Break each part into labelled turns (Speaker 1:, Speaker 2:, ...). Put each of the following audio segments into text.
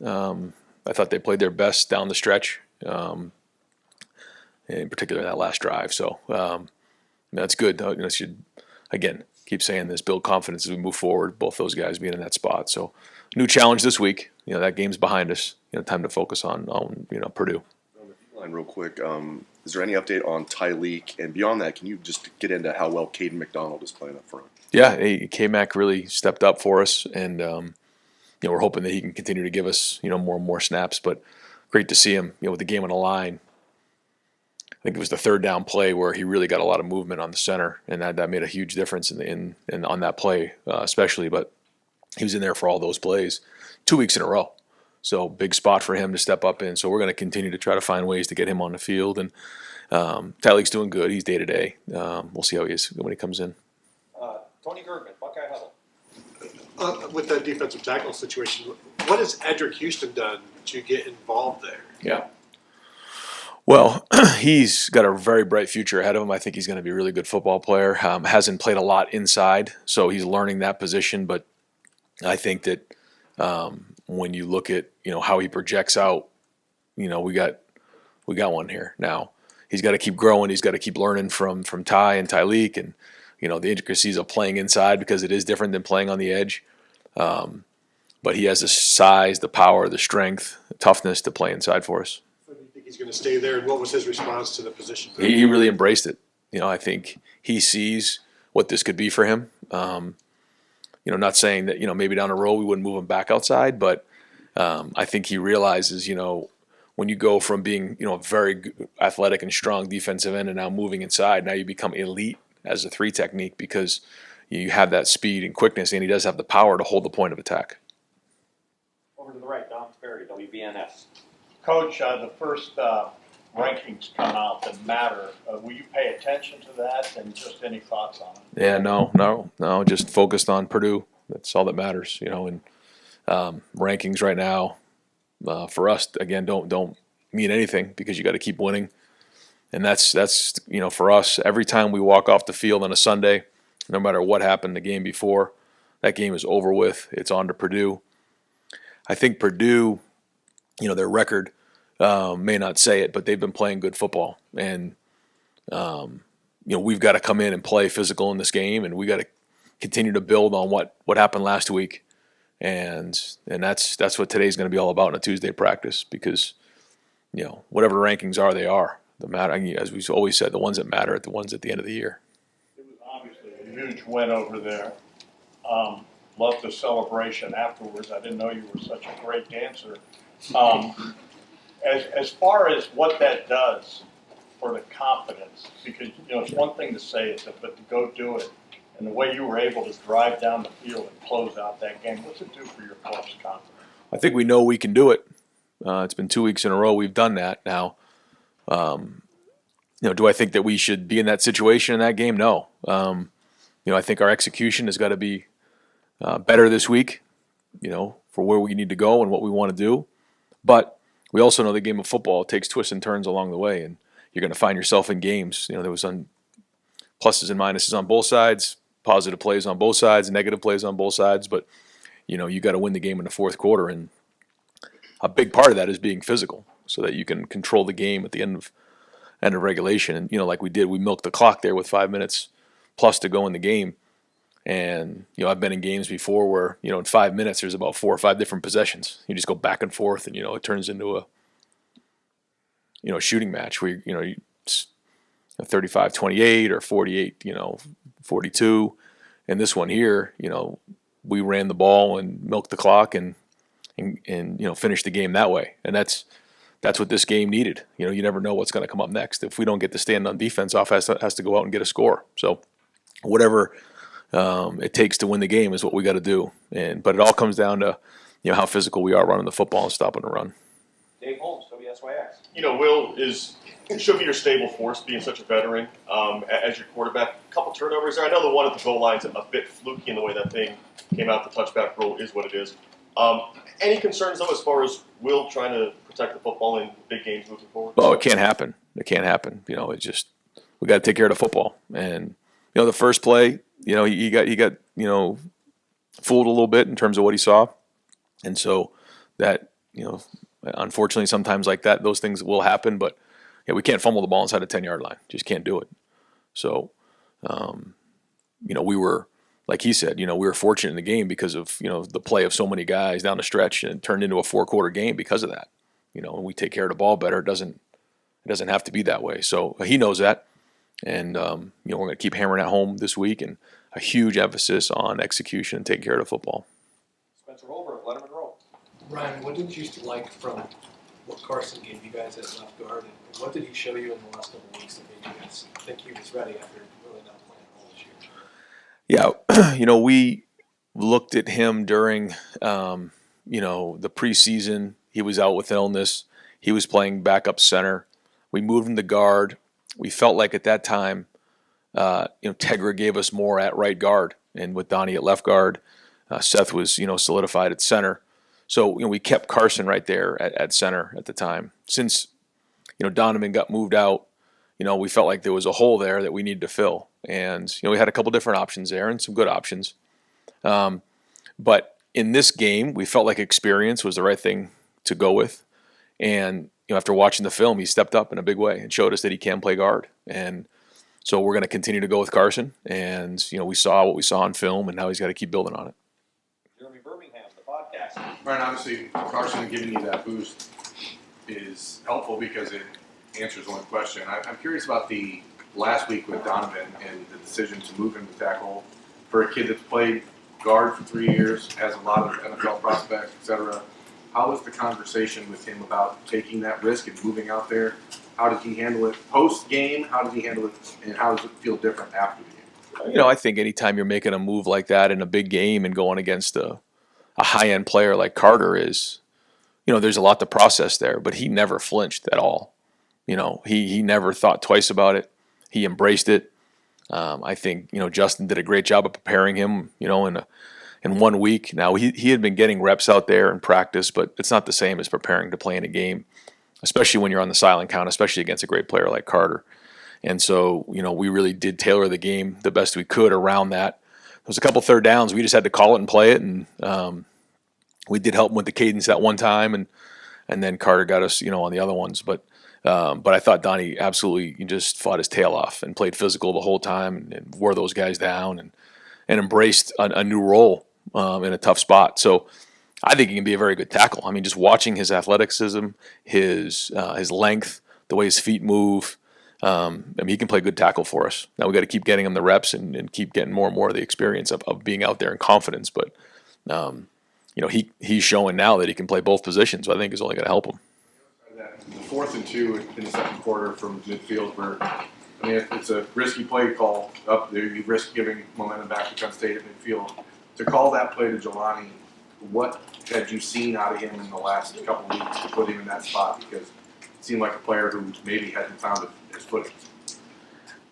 Speaker 1: I thought they played their best down the stretch, in particular that last drive. So that's good. Should, again, keep saying this, build confidence as we move forward, both those guys being in that spot. So new challenge this week. That game's behind us. Time to focus on Purdue.
Speaker 2: On the D-line real quick, is there any update on Tyleek? And beyond that, can you just get into how well Caden McDonald is playing up front?
Speaker 1: Yeah, K-Mac really stepped up for us, and we're hoping that he can continue to give us more and more snaps. But great to see him with the game on the line. I think it was the third down play where he really got a lot of movement on the center, and that made a huge difference in on that play especially. But he was in there for all those plays 2 weeks in a row. So big spot for him to step up in. So we're going to continue to try to find ways to get him on the field. And Tyleek's doing good. He's day-to-day. We'll see how he is when he comes in.
Speaker 3: Tony Gergman, Buckeye Huddle.
Speaker 4: With the defensive tackle situation, what has Edric Houston done to get involved there?
Speaker 1: Yeah. Well, he's got a very bright future ahead of him. I think he's going to be a really good football player. Hasn't played a lot inside, so he's learning that position. But I think that when you look at how he projects out, we got one here now. He's got to keep growing. He's got to keep learning from Ty and Tyleek, and the intricacies of playing inside, because it is different than playing on the edge. But he has the size, the power, the strength, the toughness to play inside for us.
Speaker 4: So do you think he's going to stay there? And what was his response to the position?
Speaker 1: He really embraced it. I think he sees what this could be for him. Not saying that maybe down the road we wouldn't move him back outside, but I think he realizes when you go from being a very athletic and strong defensive end and now moving inside, now you become elite as a 3 technique, because you have that speed and quickness, and he does have the power to hold the point of attack.
Speaker 3: Over to the right, Don Ferry, WBNS.
Speaker 5: Coach, the first rankings come out that matter. Will you pay attention to that, and just any thoughts on it?
Speaker 1: Yeah, no, just focused on Purdue. That's all that matters, and rankings right now for us, again, don't mean anything, because you got to keep winning. And that's for us, every time we walk off the field on a Sunday, no matter what happened the game before, that game is over with. It's on to Purdue. I think Purdue, their record may not say it, but they've been playing good football. And, we've got to come in and play physical in this game, and we got to continue to build on what happened last week. And that's what today's going to be all about in a Tuesday practice, because, whatever the rankings are, they are. The matter, as we've always said, the ones that matter are the ones at the end of the year.
Speaker 5: It was obviously a huge win over there. Loved the celebration afterwards. I didn't know you were such a great dancer. As far as what that does for the confidence, because it's one thing to say it, but to go do it, and the way you were able to drive down the field and close out that game, what's it do for your club's confidence?
Speaker 1: I think we know we can do it. It's been 2 weeks in a row we've done that now. Do I think that we should be in that situation in that game? No. I think our execution has got to be better this week, for where we need to go and what we want to do. But we also know the game of football takes twists and turns along the way, and you're going to find yourself in games. There was pluses and minuses on both sides, positive plays on both sides, negative plays on both sides. But you got to win the game in the fourth quarter, and a big part of that is being physical, so that you can control the game at the end of regulation. And like we did, we milked the clock there with 5 minutes plus to go in the game. And I've been in games before where in 5 minutes there's about 4 or 5 different possessions. You just go back and forth, and it turns into a shooting match where it's 35-28 or 48-42. And this one here, we ran the ball and milked the clock and finished the game that way. And that's what this game needed. You never know what's going to come up next. If we don't get to stand on defense, offense has to go out and get a score. So whatever it takes to win the game is what we got to do. But it all comes down to how physical we are running the football and stopping the run.
Speaker 3: Dave Holmes, WSYX.
Speaker 2: Will should be your stable force, being such a veteran as your quarterback. A couple turnovers there. I know the one at the goal line's a bit fluky in the way that thing came out. The touchback rule is what it is. Any concerns, though, as far as Will trying to protect the football in big games moving forward?
Speaker 1: Oh, it can't happen. It can't happen. It's just we got to take care of the football. And the first play, he got fooled a little bit in terms of what he saw, and so that unfortunately, sometimes like that, those things will happen. But yeah, we can't fumble the ball inside the 10-yard line. Just can't do it. So, we were, like he said, we were fortunate in the game because of the play of so many guys down the stretch, and it turned into a 4-quarter game because of that. And we take care of the ball better. It doesn't have to be that way. So he knows that, and we're going to keep hammering at home this week, and a huge emphasis on execution and taking care of the football.
Speaker 3: Spencer Holbrook, Letterman Roll.
Speaker 4: Ryan, what did you like from what Carson gave you guys as left guard, and what did he show you in the last couple of weeks that made you guys think he was ready after really not playing all this year?
Speaker 1: Yeah, we looked at him during, the preseason. He was out with illness. He was playing backup center. We moved him to guard. We felt like at that time, Tegra gave us more at right guard, and with Donnie at left guard, Seth was, solidified at center. So, we kept Carson right there at center at the time. Since, Donovan got moved out, we felt like there was a hole there that we needed to fill. And, we had a couple different options there and some good options. But in this game, we felt like experience was the right thing to go with. And, after watching the film, he stepped up in a big way and showed us that he can play guard. And so we're going to continue to go with Carson. And, we saw what we saw on film, and now he's got to keep building on it.
Speaker 3: Jeremy Birmingham, the podcast.
Speaker 6: Ryan, obviously, Carson giving you that boost is helpful because it answers one question. I'm curious about the last week with Donovan and the decision to move him to tackle for a kid that's played guard for 3 years, has a lot of NFL prospects, etc. How was the conversation with him about taking that risk and moving out there? How did he handle it post-game? How did he handle it, and how does it feel different after the game?
Speaker 1: I think anytime you're making a move like that in a big game and going against a high-end player like Carter is, there's a lot to process there, but he never flinched at all. He never thought twice about it. He embraced it. I think, Justin did a great job of preparing him, in 1 week. Now, he had been getting reps out there in practice, but it's not the same as preparing to play in a game, especially when you're on the silent count, especially against a great player like Carter. And so, we really did tailor the game the best we could around that. There was a couple third downs. We just had to call it and play it, and we did help him with the cadence that one time, and then Carter got us, on the other ones. But I thought Donnie absolutely just fought his tail off and played physical the whole time and wore those guys down and embraced a new role in a tough spot. So I think he can be a very good tackle. I mean, just watching his athleticism, his length, the way his feet move, he can play good tackle for us. Now we got to keep getting him the reps and keep getting more and more of the experience of being out there in confidence. But he's showing now that he can play both positions. So I think it's only going to help him.
Speaker 6: The 4th and 2 in the second quarter from midfield, where it's a risky play call up there. You risk giving momentum back to Penn State at midfield. To call that play to Jelani, what had you seen out of him in the last couple of weeks to put him in that spot? Because it seemed like a player who maybe hadn't found his footing.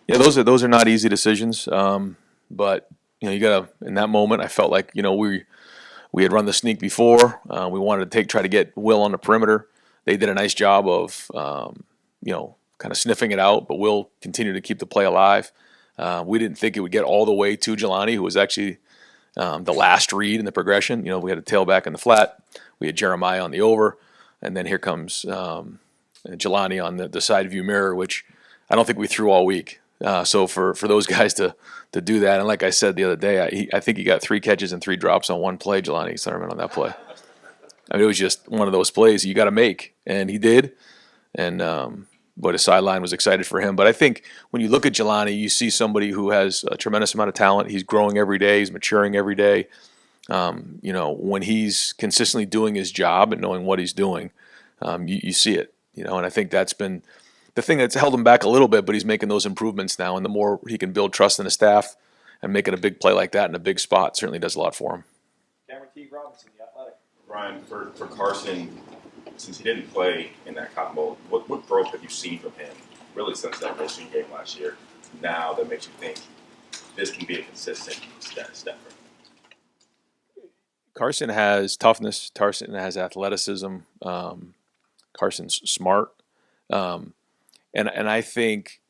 Speaker 1: Yeah, those are not easy decisions. But you gotta, in that moment, I felt like we had run the sneak before. We wanted to try to get Will on the perimeter. They did a nice job of kind of sniffing it out, but Will continued to keep the play alive. We didn't think it would get all the way to Jelani, who was actually the last read in the progression. We had a tailback in the flat. We had Jeremiah on the over. And then here comes Jelani on the side view mirror, which I don't think we threw all week. So for those guys to do that, and like I said the other day, I think he got 3 catches and 3 drops on one play, Jelani Sutterman, on that play. I mean, it was just one of those plays you got to make, and he did. And but his sideline was excited for him. But I think when you look at Jelani, you see somebody who has a tremendous amount of talent. He's growing every day. He's maturing every day. When he's consistently doing his job and knowing what he's doing, you see it. And I think that's been the thing that's held him back a little bit. But he's making those improvements now, and the more he can build trust in the staff and making a big play like that in a big spot certainly does a lot for him.
Speaker 3: Cameron T. Robinson, the Athletic.
Speaker 7: Ryan, for Carson, since he didn't play in that Cotton Bowl, what growth have you seen from him, really since that OSU game last year, now that makes you think this can be a consistent step?
Speaker 1: Carson has toughness. Carson has athleticism. Carson's smart. And I think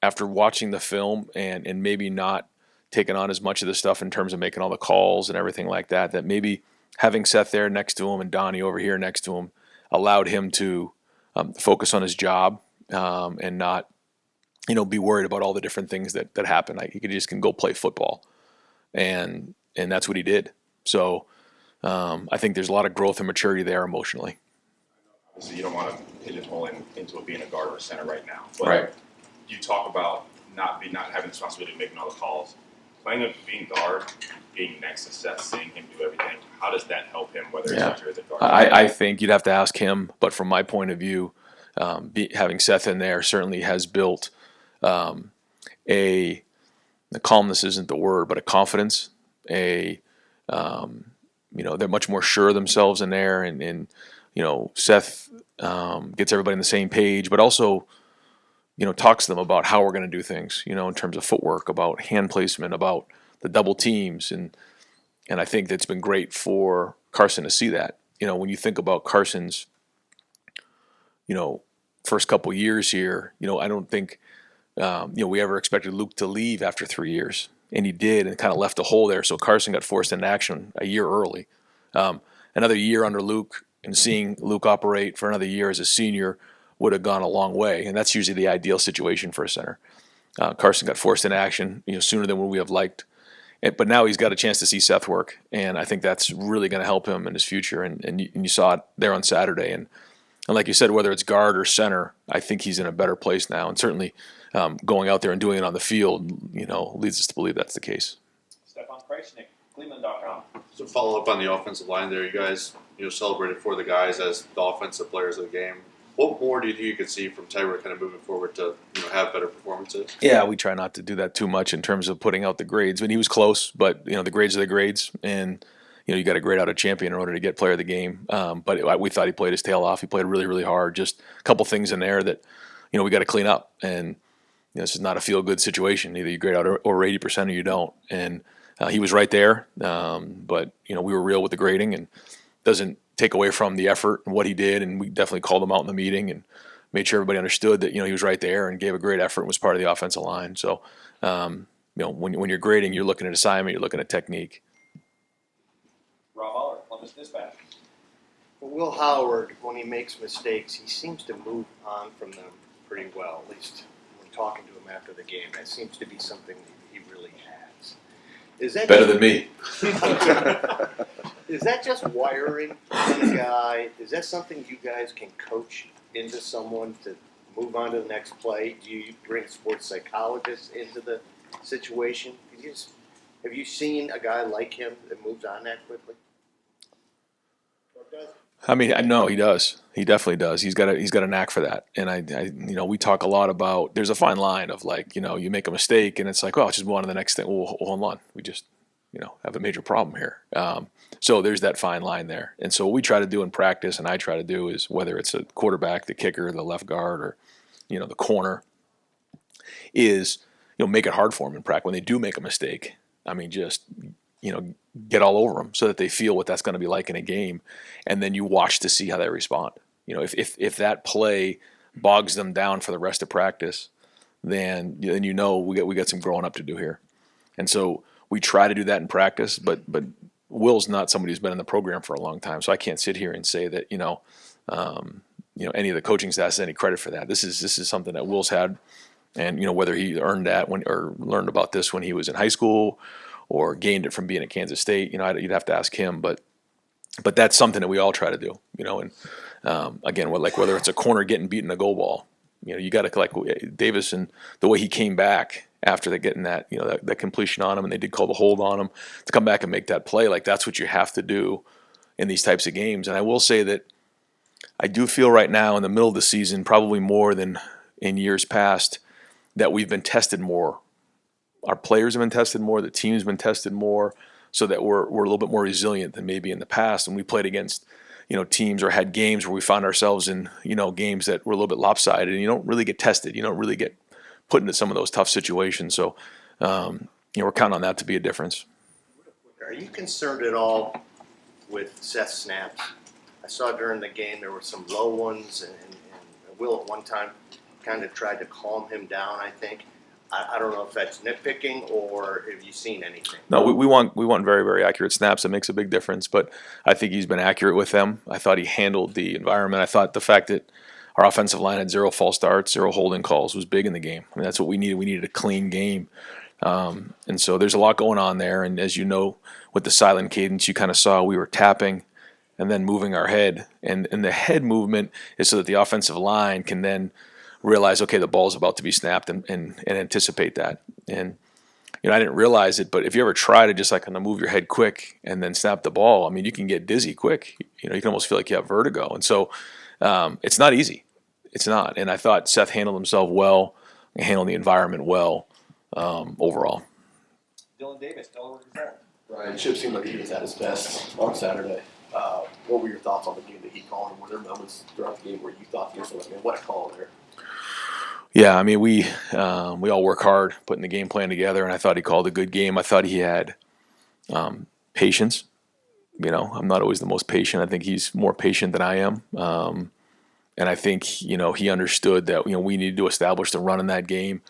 Speaker 1: after watching the film and maybe not taking on as much of the stuff in terms of making all the calls and everything like that, that maybe having Seth there next to him and Donnie over here next to him, allowed him to focus on his job and not, be worried about all the different things that happen. Like he can go play football, and that's what he did. So I think there's a lot of growth and maturity there emotionally.
Speaker 7: So you don't want to pigeonhole him into being a guard or a center right now. But
Speaker 1: Right.
Speaker 7: You talk about not having the responsibility of making all the calls. Playing being guard, being next to Seth, seeing him do everything. How does that help him? Whether it's out here as a guard.
Speaker 1: I think you'd have to ask him, but from my point of view, having Seth in there certainly has built the calmness isn't the word, but a confidence. They're much more sure of themselves in there, and Seth gets everybody on the same page, but also talks to them about how we're going to do things, in terms of footwork, about hand placement, about the double teams, and I think that's been great for Carson to see that. When you think about Carson's first couple years here, I don't think we ever expected Luke to leave after 3 years, and he did, and kind of left a hole there. So Carson got forced into action a year early. Another year under Luke, and seeing Luke operate for another year as a senior would have gone a long way, and that's usually the ideal situation for a center. Carson got forced into action, sooner than what we have liked, but now he's got a chance to see Seth work, and I think that's really going to help him in his future. And you saw it there on Saturday, and like you said, whether it's guard or center, I think he's in a better place now, and certainly going out there and doing it on the field, leads us to believe that's the case.
Speaker 3: Stefan Kreisnick, Cleveland.com.
Speaker 8: So follow up on the offensive line there. You guys, celebrated for the guys as the offensive players of the game. What more do you think you could see from Tyra kind of moving forward to have better performances?
Speaker 1: Yeah, we try not to do that too much in terms of putting out the grades. I mean, he was close, but the grades are the grades, and you got to grade out a champion in order to get player of the game. But we thought he played his tail off. He played really, really hard. Just a couple things in there that we got to clean up. And this is not a feel good situation. Either you grade out over 80% or you don't. And he was right there. But we were real with the grading, and doesn't take away from the effort and what he did. And we definitely called him out in the meeting and made sure everybody understood that he was right there and gave a great effort and was part of the offensive line. So when you're grading, you're looking at assignment, you're looking at technique.
Speaker 3: Rob Aller, Columbus Dispatch.
Speaker 9: For Will Howard, when he makes mistakes, he seems to move on from them pretty well, at least when talking to him after the game. That seems to be something that he really has. Is that
Speaker 1: Better than me.
Speaker 9: Is that just wiring in a guy? Is that something you guys can coach into someone to move on to the next play? Do you bring a sports psychologist into the situation? Have you seen a guy like him that moves on that quickly?
Speaker 1: I mean, I know he does. He definitely does. He's got a knack for that. And we talk a lot about. There's a fine line of you make a mistake and it's like, well, just move on to the next thing. Well, hold on, we just have a major problem here. So there's that fine line there. And so what we try to do in practice, and I try to do, is whether it's a quarterback, the kicker, the left guard, or the corner, is make it hard for them in practice when they do make a mistake. I mean, just get all over them so that they feel what that's going to be like in a game, and then you watch to see how they respond. If that play bogs them down for the rest of practice, then we got some growing up to do here. And so we try to do that in practice, but Will's not somebody who's been in the program for a long time, so I can't sit here and say that any of the coaching staff has any credit for that. This is something that Will's had, and whether he earned that or learned about this when he was in high school or gained it from being at Kansas State, you'd have to ask him. But that's something that we all try to do, And again, whether it's a corner getting beaten a goal ball, you got to, like Davis, and the way he came back after getting that that completion on him, and they did call the hold on him, to come back and make that play. That's what you have to do in these types of games. And I will say that I do feel right now in the middle of the season, probably more than in years past, that we've been tested more. Our players have been tested more. The team's been tested more, so that we're a little bit more resilient than maybe in the past. And we played against teams or had games where we found ourselves in games that were a little bit lopsided, and you don't really get tested. You don't really get put into some of those tough situations. So we're counting on that to be a difference.
Speaker 9: Are you concerned at all with Seth's snaps? I saw during the game there were some low ones, and Will at one time kind of tried to calm him down, I think. I don't know if that's nitpicking or have you seen anything?
Speaker 1: No, we want very, very accurate snaps. It makes a big difference. But I think he's been accurate with them. I thought he handled the environment. I thought the fact that our offensive line had 0 false starts, 0 holding calls was big in the game. I mean, that's what we needed. We needed a clean game. And so there's a lot going on there. And as you know, with the silent cadence, you kind of saw we were tapping and then moving our head. And the head movement is so that the offensive line can then realize, okay, the ball's about to be snapped and anticipate that. And, I didn't realize it, but if you ever try to just like kind of move your head quick and then snap the ball, I mean, you can get dizzy quick. You can almost feel like you have vertigo. And so it's not easy. It's not. And I thought Seth handled himself well, and handled the environment well overall.
Speaker 3: Dylan Davis, Delaware Gazette.
Speaker 10: Ryan, Chip seemed like he was at his best on Saturday. What were your thoughts on the game that he called? And were there moments throughout the game where you thought to yourself, man, what a call there?
Speaker 1: Yeah, I mean, we all work hard putting the game plan together, and I thought he called a good game. I thought he had patience. I'm not always the most patient. I think he's more patient than I am. And I think, he understood that, we needed to establish the run in that game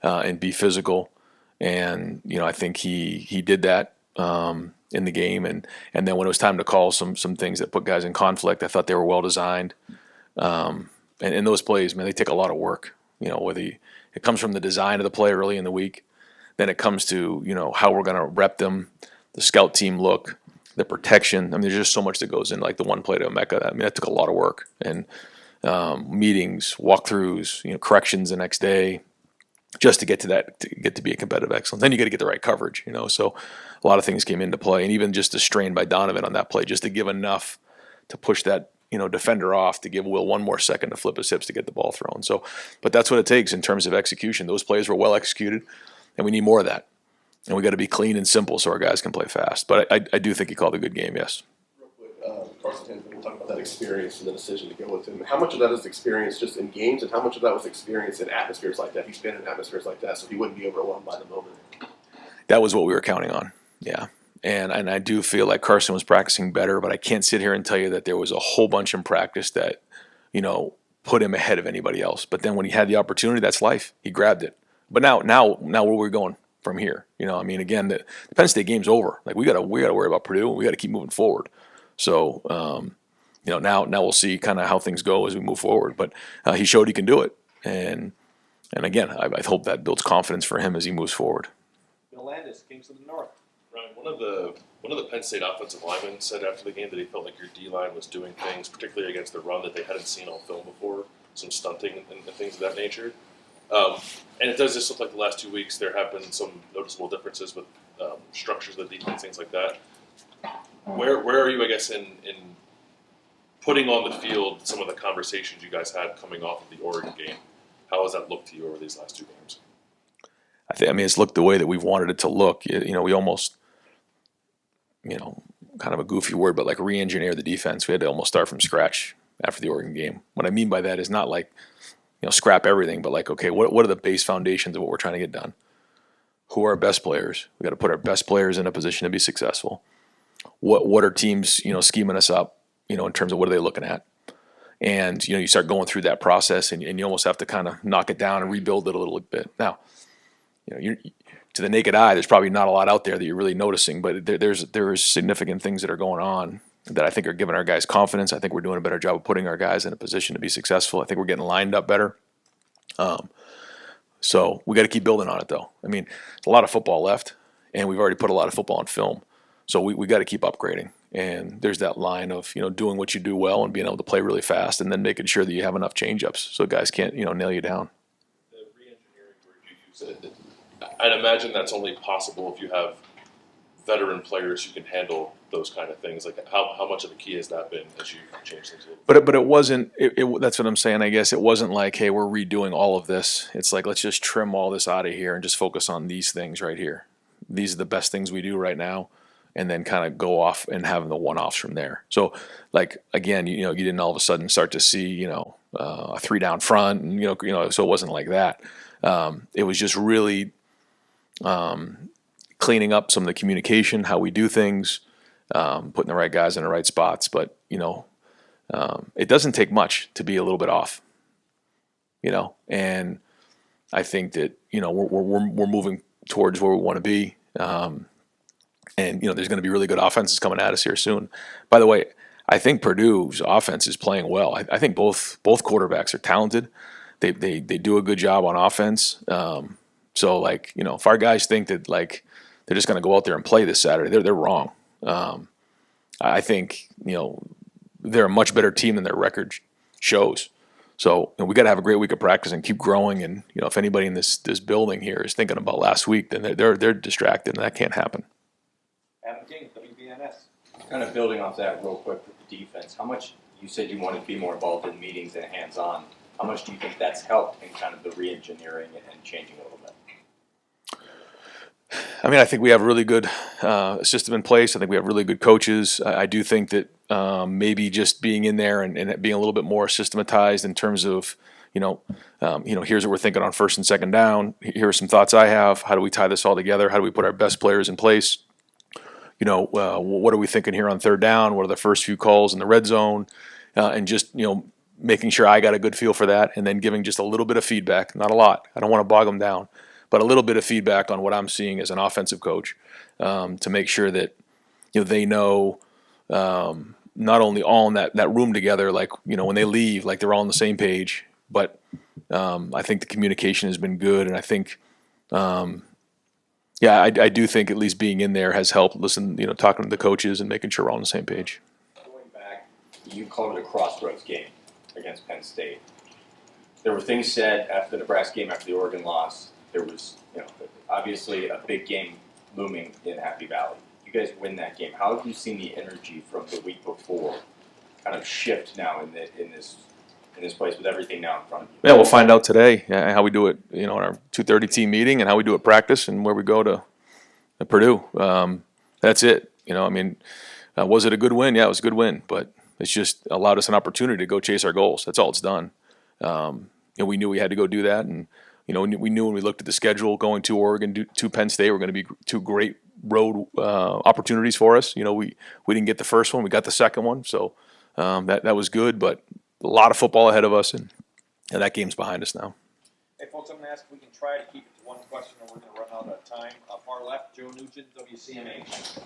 Speaker 1: and be physical. And, I think he did that in the game. And then when it was time to call some things that put guys in conflict, I thought they were well designed. And in those plays, man, they take a lot of work. Whether it comes from the design of the play early in the week, then it comes to, how we're going to rep them, the scout team look, the protection. I mean, there's just so much that goes in, like the one play to Emeka. I mean, that took a lot of work. And meetings, walkthroughs, corrections the next day, just to get to that, to get to be a competitive excellence. Then you got to get the right coverage, So a lot of things came into play, and even just the strain by Donovan on that play, just to give enough to push that, defender off, to give Will one more second to flip his hips to get the ball thrown. So, but that's what it takes in terms of execution. Those plays were well executed, and we need more of that. And we got to be clean and simple so our guys can play fast. But I do think he called a good game, yes.
Speaker 10: Real quick, Carson Tansman, we'll talk about that experience and the decision to go with him. How much of that is experience just in games, and how much of that was experience in atmospheres like that? He's been in atmospheres like that, so he wouldn't be overwhelmed by the moment.
Speaker 1: That was what we were counting on, yeah. And I do feel like Carson was practicing better, but I can't sit here and tell you that there was a whole bunch in practice that, put him ahead of anybody else. But then when he had the opportunity, that's life. He grabbed it. But now where are we going from here? Again, the Penn State game's over. Like we gotta worry about Purdue. We gotta keep moving forward. So now we'll see kind of how things go as we move forward. But he showed he can do it, and again, I hope that builds confidence for him as he moves forward.
Speaker 3: Bill Landis, Kings of the North.
Speaker 11: Ryan, one of the Penn State offensive linemen said after the game that he felt like your D-line was doing things, particularly against the run, that they hadn't seen on film before, some stunting and things of that nature. And it does just look like the last 2 weeks there have been some noticeable differences with structures of the defense, things like that. Where are you, I guess, in putting on the field some of the conversations you guys had coming off of the Oregon game? How has that looked to you over these last 2 games?
Speaker 1: I mean, it's looked the way that we've wanted it to look. We almost, kind of a goofy word, but like re-engineer the defense. We had to almost start from scratch after the Oregon game. What I mean by that is not like, scrap everything, but like, okay, what are the base foundations of what we're trying to get done? Who are our best players? We got to put our best players in a position to be successful. What are teams, scheming us up, in terms of what are they looking at? And, you start going through that process, and you almost have to kind of knock it down and rebuild it a little bit. Now, to the naked eye, there's probably not a lot out there that you're really noticing, but there's significant things that are going on that I think are giving our guys confidence. I think we're doing a better job of putting our guys in a position to be successful. I think we're getting lined up better. So we got to keep building on it, though. I mean, a lot of football left, and we've already put a lot of football on film. So we got to keep upgrading. And there's that line of, doing what you do well and being able to play really fast, and then making sure that you have enough change-ups so guys can't, nail you down.
Speaker 11: The re-engineering word you use, I'd imagine that's only possible if you have veteran players who can handle those kind of things. Like how much of a key has that been as you change things a little bit?
Speaker 1: But it wasn't. That's what I'm saying. I guess it wasn't like, hey, we're redoing all of this. It's like, let's just trim all this out of here and just focus on these things right here. These are the best things we do right now, and then kind of go off and have the one-offs from there. So, like again, you didn't all of a sudden start to see a 3-down front, and so it wasn't like that. It was just really cleaning up some of the communication, how we do things, putting the right guys in the right spots. But it doesn't take much to be a little bit off, and I think that we're moving towards where we want to be. And there's going to be really good offenses coming at us here soon. By the way, I think Purdue's offense is playing well. I think both quarterbacks are talented. They do a good job on offense. So like if our guys think that like they're just going to go out there and play this Saturday, they're wrong. I think they're a much better team than their record shows. So we got to have a great week of practice and keep growing. And if anybody in this building here is thinking about last week, then they're distracted, and that can't happen.
Speaker 3: Adam King, WBNS.
Speaker 12: Kind of building off that real quick with the defense, how much you said you wanted to be more involved in meetings and hands-on. How much do you think that's helped in kind of the re-engineering and changing a little bit?
Speaker 1: I mean, I think we have a really good system in place. I think we have really good coaches. I do think that maybe just being in there and being a little bit more systematized in terms of, here's what we're thinking on first and second down. Here are some thoughts I have. How do we tie this all together? How do we put our best players in place? What are we thinking here on third down? What are the first few calls in the red zone? And just, making sure I got a good feel for that, and then giving just a little bit of feedback, not a lot. I don't want to bog them down, but a little bit of feedback on what I'm seeing as an offensive coach, to make sure that they know not only all in that room together, like when they leave, like they're all on the same page. But I think the communication has been good, and I think, I do think at least being in there has helped. Talking to the coaches and making sure we're all on the same page.
Speaker 12: Going back, you called it a crossroads game against Penn State. There were things said after the Nebraska game, after the Oregon loss. There was, obviously a big game looming in Happy Valley. You guys win that game. How have you seen the energy from the week before kind of shift now in this place with everything now in front of you?
Speaker 1: Yeah, we'll find out today how we do it, in our 2:30 team meeting, and how we do it practice, and where we go to Purdue. That's it. Was it a good win? Yeah, it was a good win, but it's just allowed us an opportunity to go chase our goals. That's all it's done. We knew we had to go do that, and we knew when we looked at the schedule going to Oregon, to Penn State, were going to be two great road opportunities for us. We didn't get the first one, we got the second one, so that was good. But a lot of football ahead of us, and that game's behind us now.
Speaker 3: Hey, folks, I'm going to ask if we can try to keep it to one question, or we're going to run out of time. Far left, Joe Nugent, WCMH.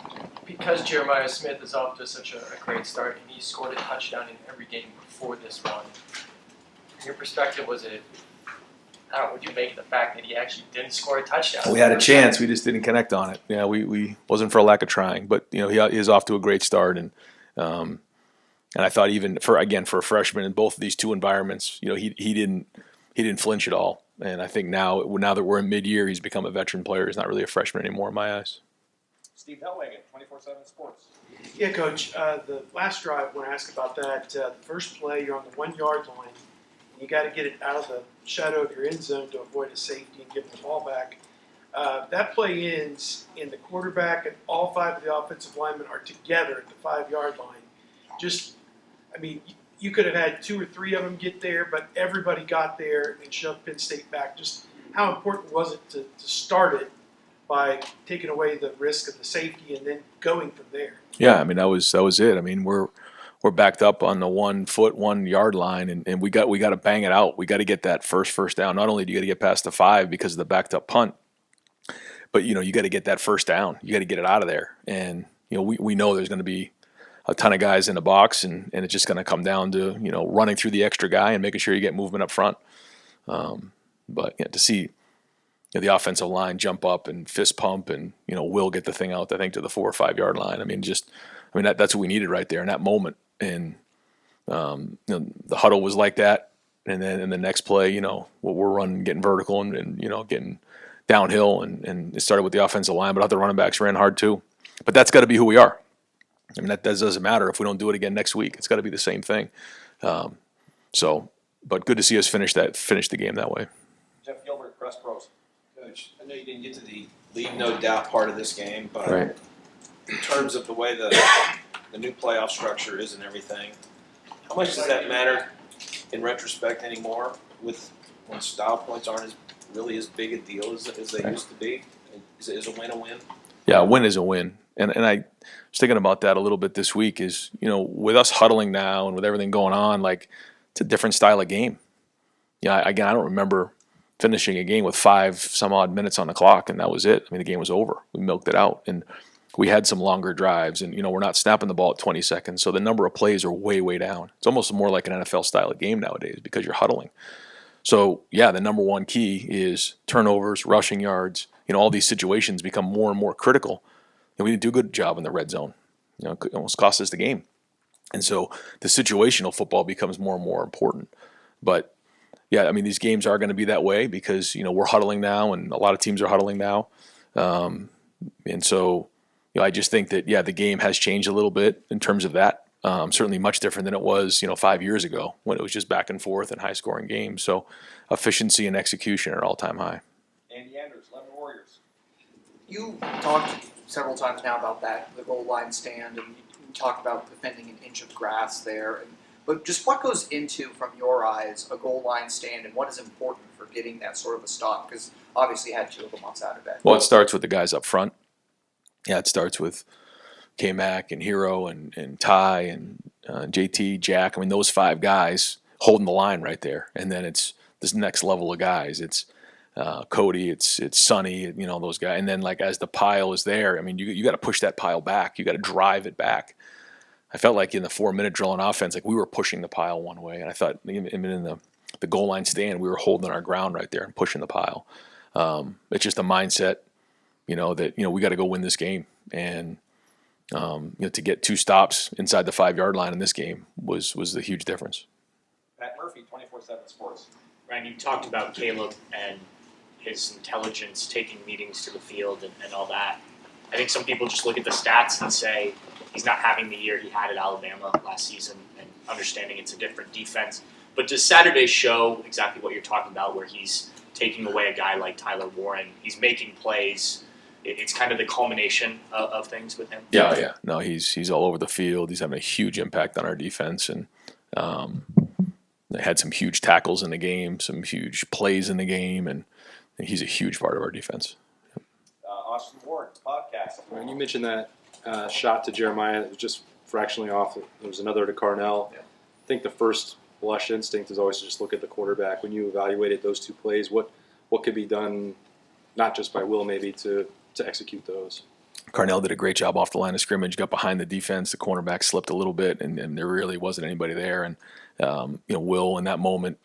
Speaker 13: Because Jeremiah Smith is off to such a great start, and he scored a touchdown in every game before this one. From your perspective, what do you make of the fact that he actually didn't score a touchdown?
Speaker 1: We had a chance, we just didn't connect on it. Yeah, we wasn't for a lack of trying, but he is off to a great start, and I thought even for a freshman in both of these two environments, he didn't flinch at all. And I think now that we're in mid-year, he's become a veteran player. He's not really a freshman anymore in my eyes.
Speaker 3: Steve Hellwagen, 24/7 Sports.
Speaker 4: Yeah, Coach. The last drive, when I asked about that, the first play, you're on the 1 yard line. You got to get it out of the shadow of your end zone to avoid a safety and give the ball back. That play ends, and the quarterback and all five of the offensive linemen are together at the 5 yard line. You could have had 2 or 3 of them get there, but everybody got there and shoved Penn State back. Just how important was it to start it by taking away the risk of the safety and then going from there?
Speaker 1: Yeah, that was it. We're backed up on the 1 yard line, and we got to bang it out. We got to get that first down. Not only do you got to get past the 5 because of the backed up punt, but you got to get that first down. You got to get it out of there, and we know there's going to be a ton of guys in the box, and it's just going to come down to running through the extra guy and making sure you get movement up front. But to see the offensive line jump up and fist pump, and Will get the thing out, I think, to the 4 or 5 yard line. That's what we needed right there in that moment. And the huddle was like that, and then in the next play, we're running, getting vertical, and getting downhill, and it started with the offensive line, but other running backs ran hard too. But that's got to be who we are. That doesn't matter if we don't do it again next week. It's got to be the same thing. But good to see us finish the game that way.
Speaker 3: Jeff Gilbert, Press Pros.
Speaker 14: Coach, I know you didn't get to the leave no doubt part of this game, but
Speaker 1: Right.
Speaker 14: in terms of the way the new playoff structure is and everything, how much does that matter in retrospect anymore when style points aren't really as big a deal as they used to be? Is a win a win?
Speaker 1: Yeah, a win is a win. And I was thinking about that a little bit this week is, with us huddling now and with everything going on, like it's a different style of game. Yeah, again, I don't remember, finishing a game with 5 some odd minutes on the clock, and that was it. I mean, the game was over. We milked it out, and we had some longer drives, and we're not snapping the ball at 20 seconds, so the number of plays are way, way down. It's almost more like an NFL style of game nowadays because you're huddling. So yeah, the number one key is turnovers, rushing yards. All these situations become more and more critical, and we didn't do a good job in the red zone. It almost cost us the game. And so the situational football becomes more and more important. But yeah, I mean, these games are going to be that way because, we're huddling now and a lot of teams are huddling now. And so, I just think that, the game has changed a little bit in terms of that. Certainly much different than it was, 5 years ago when it was just back and forth and high scoring games. So efficiency and execution are all time high.
Speaker 3: Andy Andrews, Lemon Warriors.
Speaker 15: You talked several times now about the goal line stand, and you talked about defending an inch of grass there. But just what goes into, from your eyes, a goal line stand, and what is important for getting that sort of a stop? Because obviously you had 2 of them on Saturday.
Speaker 1: Well, it starts with the guys up front. Yeah, it starts with K-Mac and Hero and Ty and JT, Jack. I mean, those 5 guys holding the line right there. And then it's this next level of guys. It's Cody, it's Sonny, those guys. And then, as the pile is there, I mean, you got to push that pile back. You got to drive it back. I felt like in the 4-minute drill on offense, we were pushing the pile one way. And I thought even in the goal line stand, we were holding our ground right there and pushing the pile. It's just a mindset, that, we got to go win this game. And, to get 2 stops inside the 5-yard line in this game was the huge difference.
Speaker 3: Pat Murphy, 24/7 Sports.
Speaker 16: Ryan, you talked about Caleb and his intelligence taking meetings to the field and all that. I think some people just look at the stats and say he's not having the year he had at Alabama last season, and understanding it's a different defense. But does Saturday show exactly what you're talking about, where he's taking away a guy like Tyler Warren? He's making plays. It's kind of the culmination of things with him.
Speaker 1: Yeah. No, he's all over the field. He's having a huge impact on our defense, and they had some huge tackles in the game, some huge plays in the game, and he's a huge part of our defense.
Speaker 3: Austin Ward, podcast.
Speaker 17: You mentioned that shot to Jeremiah that was just fractionally off. There was another to Carnell.
Speaker 3: Yeah.
Speaker 17: I think the first blush instinct is always to just look at the quarterback. When you evaluated those 2 plays, what could be done, not just by Will maybe, to execute those?
Speaker 1: Carnell did a great job off the line of scrimmage, got behind the defense. The cornerback slipped a little bit, and there really wasn't anybody there. And Will in that moment,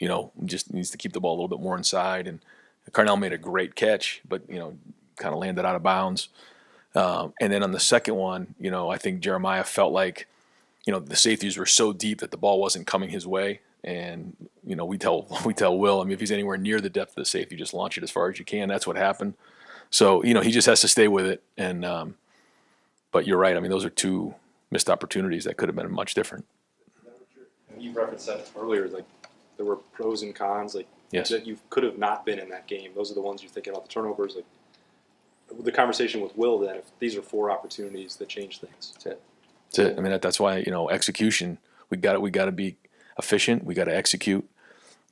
Speaker 1: just needs to keep the ball a little bit more inside. And Carnell made a great catch, but kind of landed out of bounds. And then on the second one, I think Jeremiah felt like, the safeties were so deep that the ball wasn't coming his way. And we tell Will, I mean, if he's anywhere near the depth of the safety, just launch it as far as you can. That's what happened. So he just has to stay with it. And but you're right. I mean, those are 2 missed opportunities that could have been much different.
Speaker 17: You referenced that earlier, there were pros and cons,
Speaker 1: yes,
Speaker 17: that you could have not been in that game. Those are the ones you're thinking about, the turnovers. The conversation with Will, then, if these are 4 opportunities that change things.
Speaker 1: That's it. I mean, that's why, execution, we got to be efficient. We got to execute.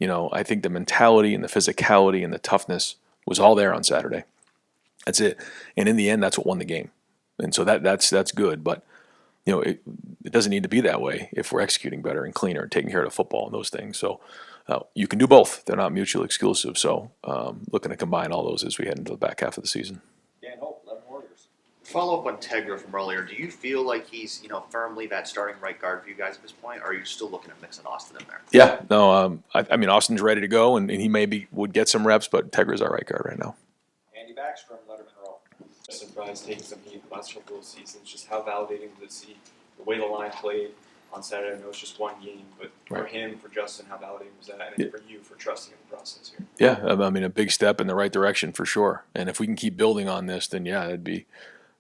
Speaker 1: I think the mentality and the physicality and the toughness was all there on Saturday. That's it. And in the end, that's what won the game. And so that's good. But, it doesn't need to be that way if we're executing better and cleaner and taking care of the football and those things. So you can do both. They're not mutually exclusive. So looking to combine all those as we head into the back half of the season.
Speaker 3: Dan Hope, Lemon Warriors.
Speaker 9: Follow up on Tegra from earlier. Do you feel like he's firmly that starting right guard for you guys at this point, or are you still looking at mixing Austin in there?
Speaker 1: Yeah, no. I mean, Austin's ready to go, and he would get some reps, but Tegra's our right guard right now.
Speaker 3: Andy Backstrom, Letterman Row.
Speaker 18: Justin Bryan's taking some heat the last couple of seasons. Just how validating to see the way the line played on Saturday. I know it's just one game, but for him, for Justin, how validating was that? And then for you, for trusting in the process here.
Speaker 1: Yeah, I mean, a big step in the right direction for sure. And if we can keep building on this, then that'd be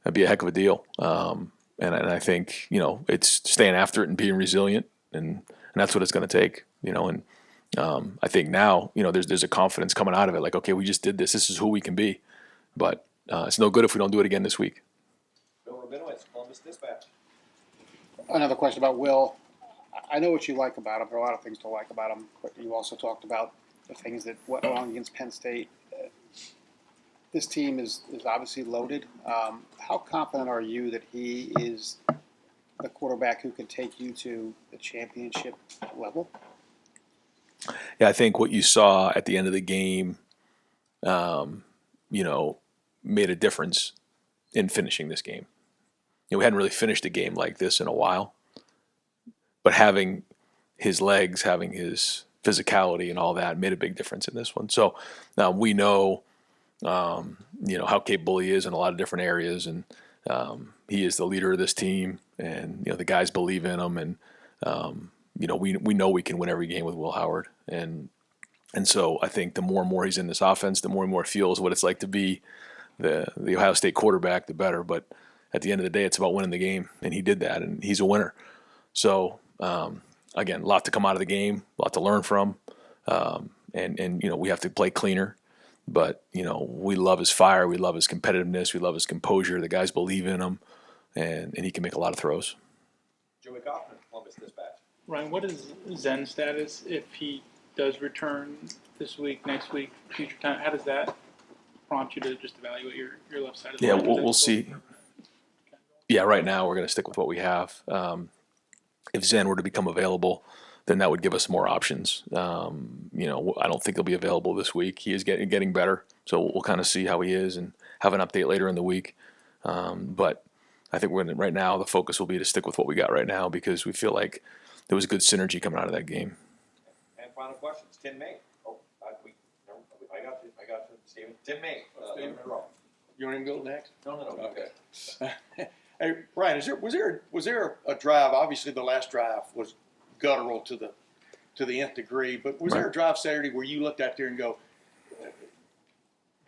Speaker 1: a heck of a deal. And I think it's staying after it and being resilient, and that's what it's going to take. And I think now there's a confidence coming out of it. Like, okay, we just did this. This is who we can be. But it's no good if we don't do it again this week.
Speaker 3: Bill Rabinowitz, Columbus Dispatch.
Speaker 19: Another question about Will. I know what you like about him. There are a lot of things to like about him, but you also talked about the things that went wrong against Penn State. This team is obviously loaded. How confident are you that he is the quarterback who can take you to the championship level?
Speaker 1: Yeah, I think what you saw at the end of the game made a difference in finishing this game. We hadn't really finished a game like this in a while, but having his legs, having his physicality and all that made a big difference in this one. So we know, how capable he is in a lot of different areas, and he is the leader of this team, and the guys believe in him, and we know we can win every game with Will Howard, and so I think the more and more he's in this offense, the more and more feels what it's like to be the Ohio State quarterback, the better. But at the end of the day, it's about winning the game, and he did that, and he's a winner. So again, a lot to come out of the game, a lot to learn from, and we have to play cleaner. But we love his fire, we love his competitiveness, we love his composure. The guys believe in him, and he can make a lot of throws.
Speaker 3: Joey Kaufman, Columbus Dispatch.
Speaker 20: Ryan, what is Zen's status if he does return this week, next week, future time? How does that prompt you to just evaluate your left side of the line?
Speaker 1: We'll see. Yeah, right now we're going to stick with what we have. If Zen were to become available, then that would give us more options. I don't think he'll be available this week. He is getting better, so we'll kind of see how he is and have an update later in the week. But I think right now the focus will be to stick with what we got right now, because we feel like there was good synergy coming out of that game.
Speaker 3: And final questions, Tim May. I got you, Stephen. Tim May.
Speaker 21: Stephen.
Speaker 3: You want him to go next? No.
Speaker 21: Okay. Hey, Ryan, was there a drive? Obviously, the last drive was guttural to the nth degree, but was there a drive Saturday where you looked out there and go,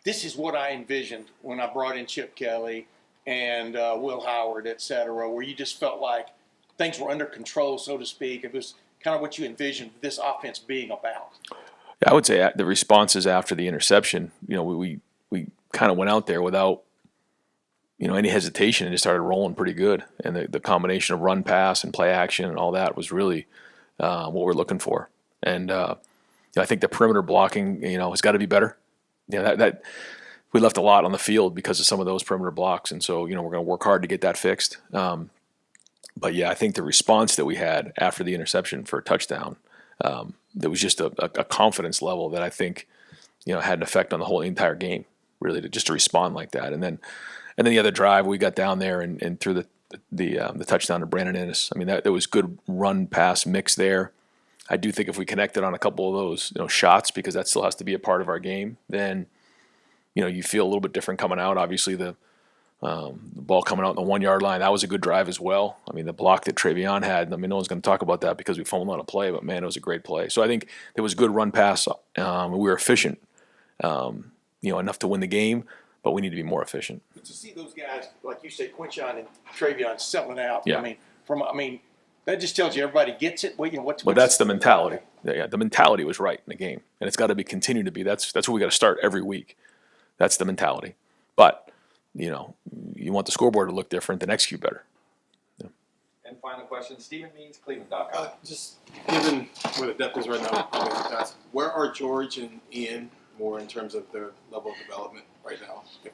Speaker 21: "This is what I envisioned when I brought in Chip Kelly and Will Howard, et cetera," where you just felt like things were under control, so to speak? It was kind of what you envisioned this offense being about.
Speaker 1: Yeah, I would say the responses after the interception, we kind of went out there without any hesitation and just started rolling pretty good. And the combination of run, pass, and play action and all that was really what we're looking for. And I think the perimeter blocking, has got to be better. That we left a lot on the field because of some of those perimeter blocks, and so we're going to work hard to get that fixed. But yeah, I think the response that we had after the interception for a touchdown, there was just a confidence level that I think had an effect on the entire game, really, to respond like that. And then the other drive, we got down there and threw the touchdown to Brandon Ennis. I mean, there was good run pass mix there. I do think if we connected on a couple of those shots, because that still has to be a part of our game, then you feel a little bit different coming out. Obviously, the ball coming out on the 1 yard line, that was a good drive as well. I mean, the block that Travion had, no one's going to talk about that because we fumbled on a play, but man, it was a great play. So I think there was good run pass. We were efficient, enough to win the game, but we need to be more efficient.
Speaker 21: To see those guys, like you said, Quinshon and Travion selling out.
Speaker 1: Yeah.
Speaker 21: I mean, that just tells you everybody gets it.
Speaker 1: But that's the mentality. Yeah, the mentality was right in the game, and it's got to be continue to be. That's what we got to start every week. That's the mentality. But you want the scoreboard to look different, then execute better. Yeah.
Speaker 3: And final question, Stephen Means, Cleveland.com.
Speaker 10: Just given where the depth is right now, where are George and Ian more in terms of their level of development right now? If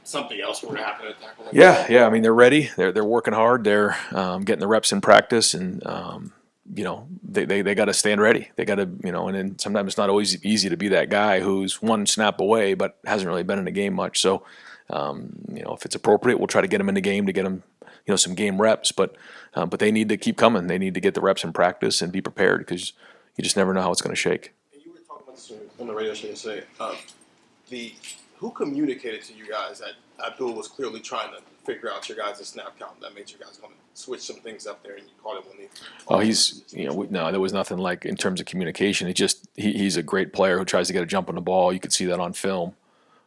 Speaker 10: something else were to happen at tackle.
Speaker 1: Yeah. I mean, they're ready. They're working hard. They're getting the reps in practice, and they got to stand ready. They got to and then sometimes it's not always easy to be that guy who's one snap away but hasn't really been in the game much. So if it's appropriate, we'll try to get them in the game to get them some game reps. But they need to keep coming. They need to get the reps in practice and be prepared, because you just never know how it's going to shake.
Speaker 10: And you were talking about this on the radio show yesterday. Who communicated to you guys that Abdul was clearly trying to figure out your guys' snap count that made you guys want to switch some things up there, and you called it when he?
Speaker 1: Oh, he's no, there was nothing like in terms of communication. He's a great player who tries to get a jump on the ball. You could see that on film.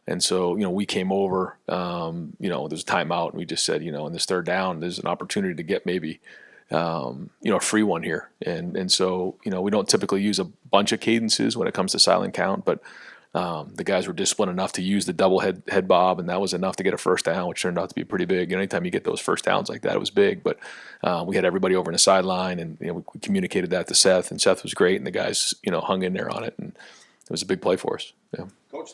Speaker 1: And so, we came over, there's a timeout, and we just said, in this third down, there's an opportunity to get maybe, a free one here. And so, we don't typically use a bunch of cadences when it comes to silent count, but the guys were disciplined enough to use the double head bob, and that was enough to get a first down, which turned out to be pretty big. Anytime you get those first downs like that, it was big. But we had everybody over in the sideline, and we communicated that to Seth, and Seth was great, and the guys hung in there on it, and it was a big play for us. Yeah.
Speaker 21: Coach,